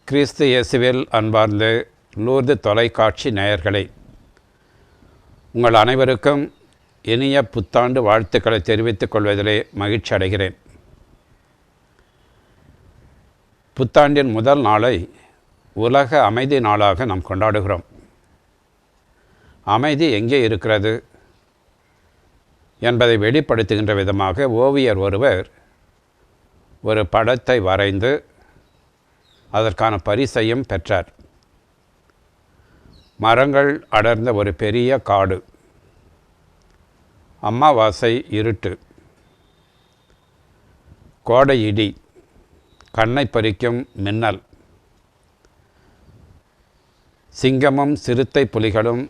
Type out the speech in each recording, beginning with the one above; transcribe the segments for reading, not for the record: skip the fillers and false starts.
கிறிஸ்து இயேசுவில் அன்பார்ந்த லூர்து தொலைக்காட்சி நேயர்களே, உங்கள் அனைவருக்கும் இனிய புத்தாண்டு வாழ்த்துக்களை தெரிவித்துக் கொள்வதிலே மகிழ்ச்சி அடைகிறேன். புத்தாண்டின் முதல் நாளை உலக அமைதி நாளாக நாம் கொண்டாடுகிறோம். அமைதி எங்கே இருக்கிறது என்பதை வெளிப்படுத்துகின்ற விதமாக ஓவியர் ஒருவர் ஒரு படத்தை வரைந்து அதற்கான பரிசையும் பெற்றார். மரங்கள் அடர்ந்த ஒரு பெரிய காடு, அமாவாசை இருட்டு, கோடை இடி, கண்ணை பறிக்கும் மின்னல், சிங்கமும் சிறுத்தை புலிகளும்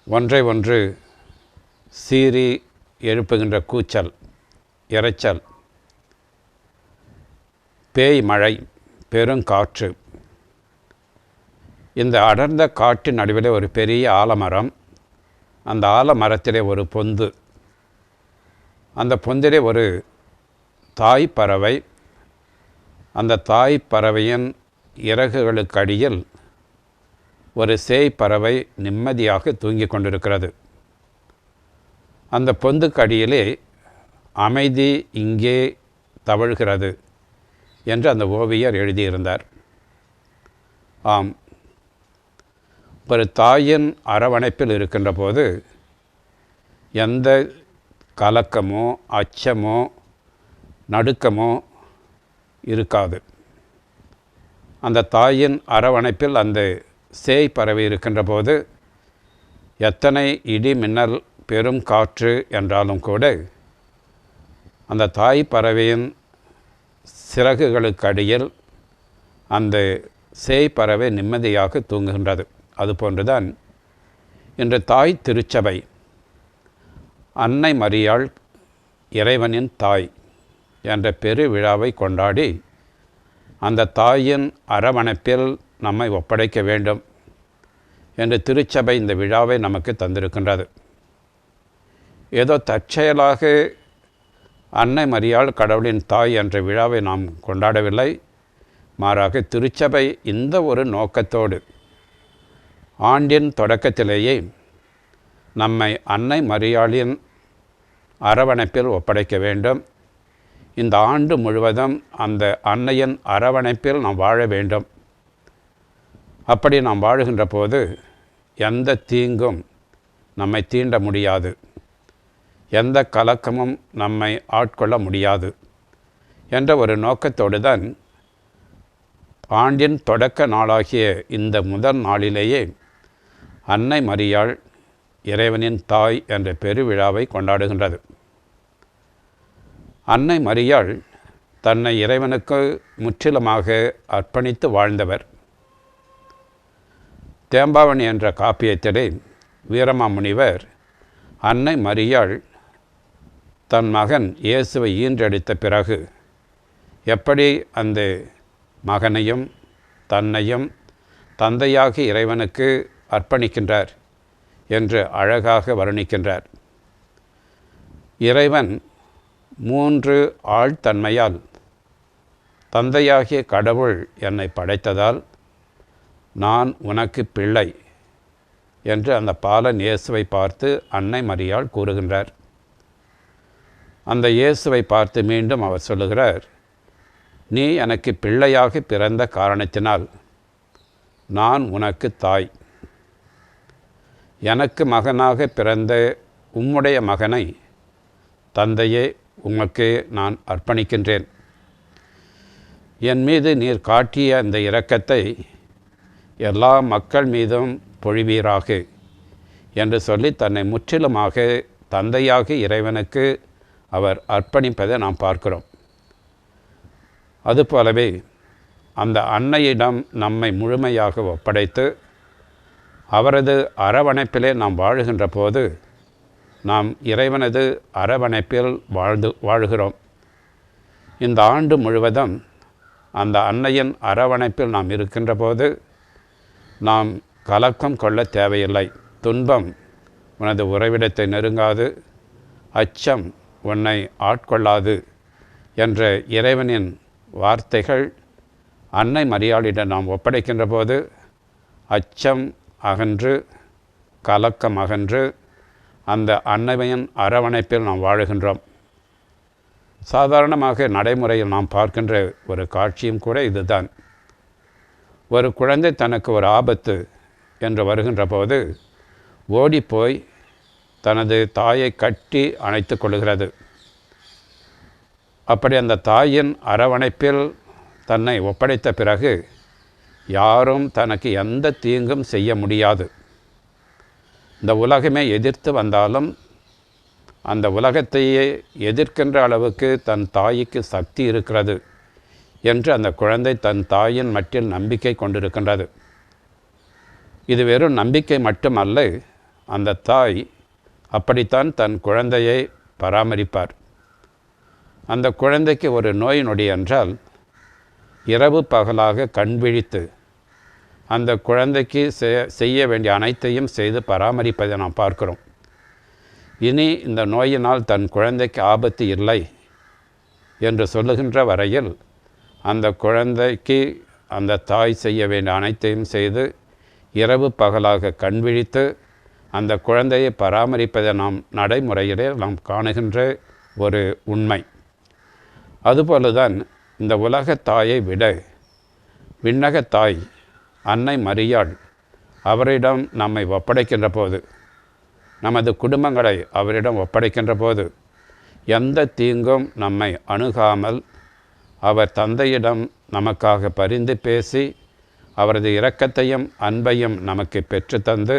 ஒன்றை ஒன்று சீறி எழுப்புகின்ற கூச்சல், இரைச்சல், பேய் மழை, பெருங்காற்று. இந்த அடர்ந்த காட்டின் நடுவிலே ஒரு பெரிய ஆலமரம், அந்த ஆலமரத்திலே ஒரு பொந்து, அந்த பொந்திலே ஒரு தாய் பறவை, அந்த தாய் பறவையின் இறகுகளுக்கு அடியில் ஒரு சேய் பறவை நிம்மதியாக தூங்கிக் கொண்டிருக்கிறது. அந்த பொந்துக்கு அடியிலே அமைதி இங்கே தவழ்கிறது என்று அந்த ஓவியர் எழுதியிருந்தார். ஆம், ஒரு தாயின் அரவணைப்பில் இருக்கின்ற போது எந்த கலக்கமோ அச்சமோ நடுக்கமோ இருக்காது. அந்த தாயின் அரவணைப்பில் அந்த சேய் பறவை இருக்கின்ற போது எத்தனை இடி மின்னல் பெரும் காற்று என்றாலும் கூட அந்த தாய் பறவையின் சிறகுகளுக்கு அடியில் அந்த சேய் பறவை நிம்மதியாக தூங்குகின்றது. அதுபோன்றுதான் இன்று தாய் திருச்சபை அன்னை மரியாள் இறைவனின் தாய் என்ற பெரு விழாவை கொண்டாடி அந்த தாயின் அரவணைப்பில் நம்மை ஒப்படைக்க வேண்டும் என்று திருச்சபை இந்த விழாவை நமக்கு தந்திருக்கின்றது. ஏதோ தற்செயலாக அன்னை மரியாள் கடவுளின் தாய் என்ற விழாவை நாம் கொண்டாடவில்லை. மாறாக திருச்சபை இந்த ஒரு நோக்கத்தோடு ஆண்டின் தொடக்கத்திலேயே நம்மை அன்னை மரியாளின் அரவணைப்பில் ஒப்படைக்க வேண்டும். இந்த ஆண்டு முழுவதும் அந்த அன்னையின் அரவணைப்பில் நாம் வாழ வேண்டும். அப்படி நாம் வாழுகின்ற போது எந்த தீங்கும் நம்மை தீண்ட முடியாது, எந்த கலக்கமும் நம்மை ஆட்கொள்ள முடியாது என்ற ஒரு நோக்கத்தோடு தான் ஆண்டின் தொடக்க நாளாகிய இந்த முதல் நாளிலேயே அன்னை மரியாள் இறைவனின் தாய் என்ற பெருவிழாவை கொண்டாடுகின்றது. அன்னை மரியாள் தன்னை இறைவனுக்கு முற்றிலுமாக அர்ப்பணித்து வாழ்ந்தவர். தேம்பாவணி என்ற காப்பியத்திலே வீரமாமுனிவர் அன்னை மரியாள் தன் மகன் இயேசுவை ஈன்றெடுத்த பிறகு எப்படி அந்த மகனையும் தன்னையும் தந்தையாகி இறைவனுக்கு அர்ப்பணிக்கின்றார் என்று அழகாக வர்ணிக்கின்றார். இறைவன் 3 ஆழ்தன்மையால் தந்தையாகிய கடவுள் என்னை படைத்ததால் நான் உனக்கு பிள்ளை என்று அந்த பாலன் இயேசுவை பார்த்து அன்னை மரியாள் கூறுகின்றார். அந்த இயேசுவை பார்த்து மீண்டும் அவர் சொல்லுகிறார், நீ எனக்கு பிள்ளையாக பிறந்த காரணத்தினால் நான் உனக்கு தாய். எனக்கு மகனாக பிறந்த உம்முடைய மகனை தந்தையே உமக்கு நான் அர்ப்பணிக்கின்றேன். என் மீது நீர் காட்டிய அந்த இரக்கத்தை எல்லா மக்கள் மீதும் பொழிவீராக என்று சொல்லி தன்னை முற்றிலுமாக தந்தையாக இறைவனுக்கு அவர் அர்ப்பணிப்பதை நாம் பார்க்கிறோம். அதுபோலவே அந்த அன்னையிடம் நம்மை முழுமையாக ஒப்படைத்து அவரது அரவணைப்பிலே நாம் வாழுகின்ற போது நாம் இறைவனது அரவணைப்பில் வாழுகிறோம். இந்த ஆண்டு முழுவதும் அந்த அன்னையின் அரவணைப்பில் நாம் இருக்கின்ற போது நாம் கலக்கம் கொள்ள தேவையில்லை. துன்பம் உனது உறைவிடத்தை நெருங்காது, அச்சம் உன்னை ஆட்கொள்ளாது என்ற இறைவனின் வார்த்தைகள் அன்னை மரியாளிடம் நாம் ஒப்படைக்கின்ற போது அச்சம் அகன்று, கலக்கம் அகன்று, அந்த அன்னையின் அரவணைப்பில் நாம் வாழுகின்றோம். சாதாரணமாக நடைமுறையில் நாம் பார்க்கின்ற ஒரு காட்சியும் கூட இதுதான். ஒரு குழந்தை தனக்கு ஒரு ஆபத்து என்று வருகின்ற போது ஓடிப்போய் தனது தாயை கட்டி அணைத்து கொள்கிறது. அப்படி அந்த தாயின் அரவணைப்பில் தன்னை ஒப்படைத்த பிறகு யாரும் தனக்கு எந்த தீங்கும் செய்ய முடியாது. இந்த உலகமே எதிர்த்து வந்தாலும் அந்த உலகத்தையே எதிர்க்கின்ற அளவுக்கு தன் தாய்க்கு சக்தி இருக்கிறது என்று அந்த குழந்தை தன் தாயின் மட்டில் நம்பிக்கை கொண்டிருக்கின்றது. இது வெறும் நம்பிக்கை மட்டுமல்ல, அந்த தாய் அப்படித்தான் தன் குழந்தையை பராமரிப்பார். அந்த குழந்தைக்கு ஒரு நோய் நொடி என்றால் இரவு பகலாக கண் விழித்து அந்த குழந்தைக்கு செய்ய வேண்டிய அனைத்தையும் செய்து பராமரிப்பதை நாம் பார்க்கிறோம். இனி இந்த நோயினால் தன் குழந்தைக்கு ஆபத்து இல்லை என்று சொல்லுகின்ற வரையில் அந்த குழந்தைக்கு அந்த தாய் செய்ய வேண்டிய அனைத்தையும் செய்து இரவு பகலாக கண் விழித்து அந்த குழந்தையை பராமரிப்பதை நாம் நடைமுறையிலே நாம் காணுகின்ற ஒரு உண்மை. அதுபோலதான் இந்த உலக தாயை விட விண்ணக தாய் அன்னை மரியாள் அவரிடம் நம்மை ஒப்படைக்கின்ற போது, நமது குடும்பங்களை அவரிடம் ஒப்படைக்கின்ற போது எந்த தீங்கும் நம்மை அணுகாமல் அவர் தந்தையிடம் நமக்காக பரிந்து பேசி அவரது இரக்கத்தையும் அன்பையும் நமக்கு பெற்றுத்தந்து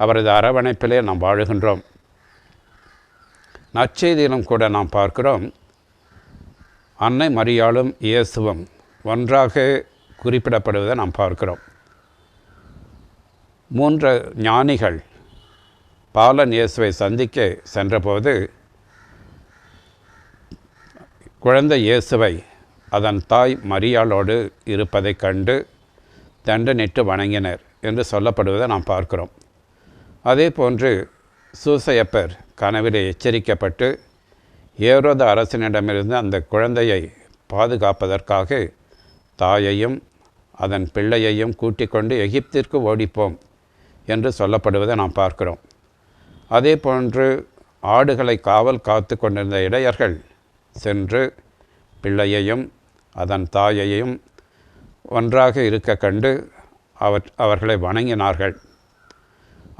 அவரது அரவணைப்பிலே நாம் வாழுகின்றோம். நற்செய்தியிலும் கூட நாம் பார்க்கிறோம், அன்னை மரியாளும் இயேசுவும் ஒன்றாக குறிப்பிடப்படுவதை நாம் பார்க்கிறோம். 3 ஞானிகள் பாலன் இயேசுவை சந்திக்க சென்றபோது குழந்தை இயேசுவை அதன் தாய் மரியாளோடு இருப்பதை கண்டு தண்டனிட்டு வணங்கினர் என்று சொல்லப்படுவதை நாம் பார்க்கிறோம். அதே போன்று சூசையப்பர் கனவிலே எச்சரிக்கப்பட்டு ஏரோது அரசனிடமிருந்து அந்த குழந்தையை பாதுகாப்பதற்காக தாயையும் அதன் பிள்ளையையும் கூட்டிக் கொண்டு எகிப்திற்கு ஓடிப்போம் என்று சொல்லப்படுவதை நாம் பார்க்கிறோம். அதே போன்று ஆடுகளை காவல் காத்து கொண்டிருந்த இடையர்கள் சென்று பிள்ளையையும் அதன் தாயையும் ஒன்றாக இருக்க கண்டு அவர்களை வணங்கினார்கள்.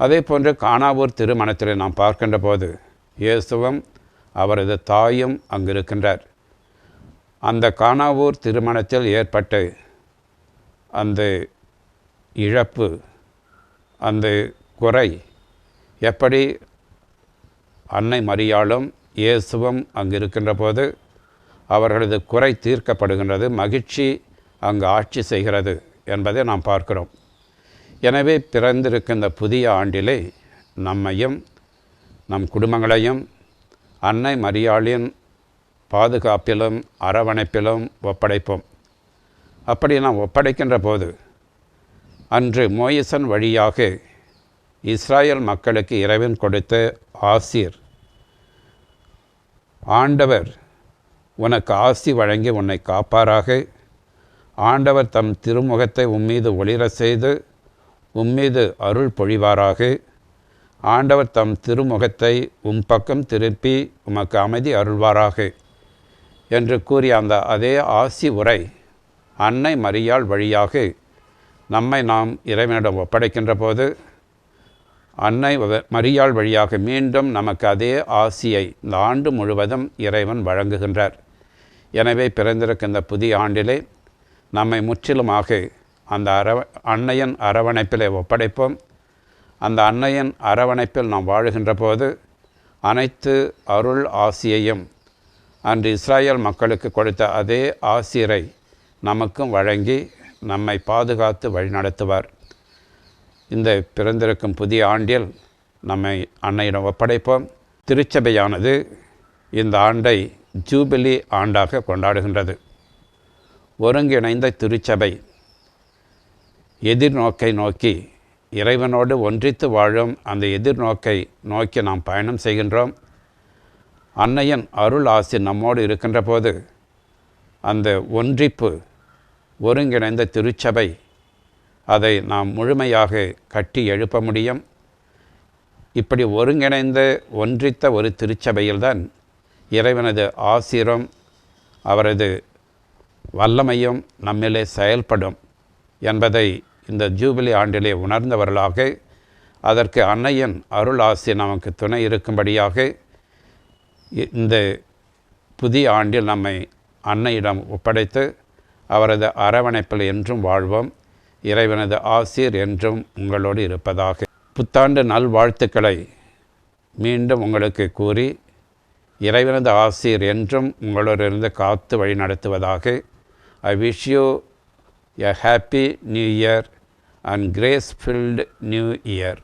அதே போன்று கானாவூர் திருமணத்தில் நாம் பார்க்கின்ற போது இயேசுவும் அவரது தாயும் அங்கு இருக்கின்றார். அந்த கானாவூர் திருமணத்தில் ஏற்பட்ட அந்த இழப்பு, அந்த குறை எப்படி அன்னை மரியாளும் இயேசுவும் அங்கு இருக்கின்ற போது அவர்களது குறை தீர்க்கப்படுகின்றது, மகிழ்ச்சி அங்கு ஆட்சி செய்கிறது என்பதை நாம் பார்க்கிறோம். எனவே பிறந்திருக்கின்ற புதிய ஆண்டிலே நம்மையும் நம் குடும்பங்களையும் அன்னை மரியாளின் பாதுகாப்பிலும் அரவணைப்பிலும் ஒப்படைப்போம். அப்படி நாம் ஒப்படைக்கின்ற போது அன்று மோயிசன் வழியாக இஸ்ராயல் மக்களுக்கு இறைவன் கொடுத்த ஆசீர், ஆண்டவர் உனக்கு ஆசி வழங்கி உன்னை காப்பாராக, ஆண்டவர் தம் திருமுகத்தை உம்மீது ஒளிர செய்து உம்மீது அருள் பொழிவாராக, ஆண்டவர் தம் திருமுகத்தை பக்கம் திருப்பி உமக்கு அமைதி அருள்வாராக என்று கூறிய அந்த அதே ஆசி உரை அன்னை மரியாள் வழியாக நம்மை நாம் இறைவனிடம் ஒப்படைக்கின்ற போது அன்னை மரியாள் வழியாக மீண்டும் நமக்கு அதே ஆசியை இந்த ஆண்டு முழுவதும் இறைவன் வழங்குகின்றார். எனவே பிறந்திருக்கின்ற புதிய ஆண்டிலே நம்மை முற்றிலுமாக அந்த அன்னையின் அரவணைப்பிலே ஒப்படைப்போம். அந்த அன்னையின் அரவணைப்பில் நாம் வாழுகின்ற போது அனைத்து அருள் ஆசியையும் அன்று இஸ்ராயல் மக்களுக்கு கொடுத்த அதே ஆசிரை நமக்கும் வழங்கி நம்மை பாதுகாத்து வழிநடத்துவார். இந்த பிறந்திருக்கும் புதிய ஆண்டில் நம்மை அன்னையிடம் ஒப்படைப்போம். திருச்சபையானது இந்த ஆண்டை ஜூபிலி ஆண்டாக கொண்டாடுகின்றது. ஒருங்கிணைந்த திருச்சபை எதிர்நோக்கை நோக்கி இறைவனோடு ஒன்றித்து வாழும் அந்த எதிர்நோக்கை நோக்கி நாம் பயணம் செய்கின்றோம். அன்னையின் அருள் ஆசி நம்மோடு இருக்கின்ற போது அந்த ஒன்றிப்பு ஒருங்கிணைந்த திருச்சபை, அதை நாம் முழுமையாக கட்டி எழுப்ப முடியும். இப்படி ஒருங்கிணைந்த ஒன்றித்த ஒரு திருச்சபையில்தான் இறைவனது ஆசீரும் அவரது வல்லமையும் நம்மிலே செயல்படும் என்பதை இந்த ஜூபிலி ஆண்டிலே உணர்ந்தவர்களாக, அதற்கு அன்னையின் அருள் ஆசி நமக்கு துணை இருக்கும்படியாக இந்த புதிய ஆண்டில் நம்மை அன்னையிடம் ஒப்படைத்து அவரது அரவணைப்பில் என்றும் வாழ்வோம். இறைவனது ஆசீர் என்றும் உங்களோடு இருப்பதாக. புத்தாண்டு நல்வாழ்த்துக்களை மீண்டும் உங்களுக்கு கூறி, இறைவனது ஆசீர் என்றும் உங்களோடிருந்து காத்து வழி நடத்துவதாக. I wish you a happy new year and grace-filled new year.